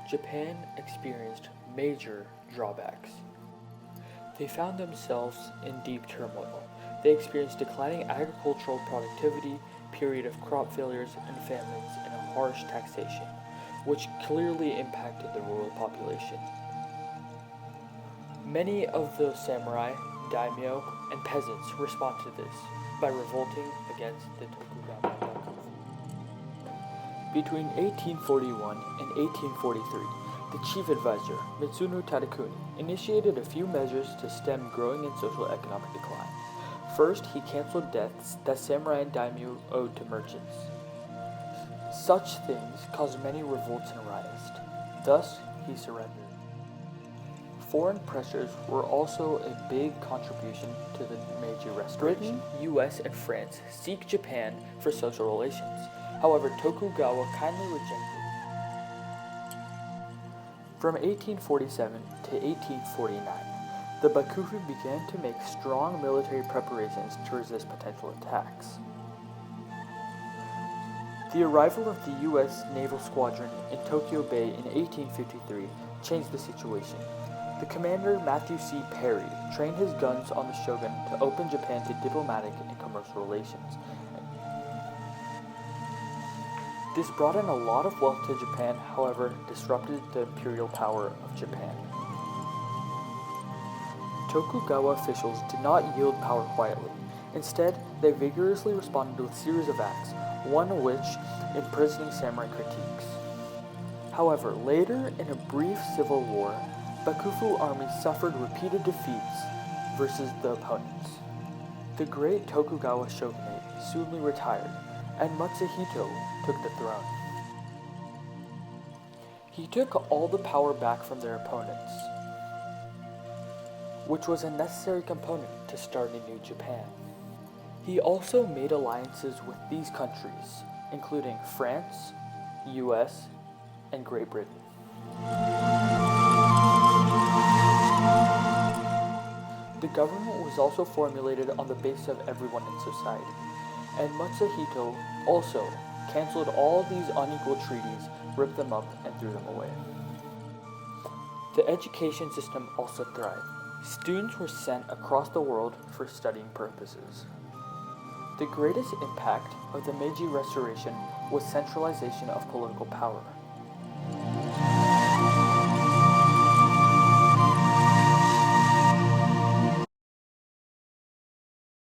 Japan experienced major drawbacks. They found themselves in deep turmoil. They experienced declining agricultural productivity, period of crop failures and famines, and a harsh taxation, which clearly impacted the rural population. Many of the samurai, daimyo, and peasants responded to this by revolting against the Tokugawa Bakufu. Between 1841 and 1843, the chief advisor, Mitsuno Tadakuni, initiated a few measures to stem growing and social economic decline. First, he canceled debts that samurai and daimyo owed to merchants. Such things caused many revolts and riots. Thus, he surrendered. Foreign pressures were also a big contribution to the Meiji Restoration. Britain, US, and France seek Japan for social relations. However, Tokugawa kindly rejected. From 1847 to 1849, the Bakufu began to make strong military preparations to resist potential attacks. The arrival of the U.S. Naval Squadron in Tokyo Bay in 1853 changed the situation. The commander, Matthew C. Perry, trained his guns on the shogun to open Japan to diplomatic and commercial relations. This brought in a lot of wealth to Japan, however, disrupted the imperial power of Japan. Tokugawa officials did not yield power quietly. Instead, they vigorously responded with a series of acts, one of which imprisoning samurai critiques. However, later in a brief civil war, Bakufu army suffered repeated defeats versus the opponents. The great Tokugawa shogunate soon retired, and Matsuhito took the throne. He took all the power back from their opponents, which was a necessary component to start a new Japan. He also made alliances with these countries, including France, US, and Great Britain. The government was also formulated on the basis of everyone in society, and Matsuhito also canceled all these unequal treaties, ripped them up, and threw them away. The education system also thrived. Students were sent across the world for studying purposes. The greatest impact of the Meiji Restoration was centralization of political power.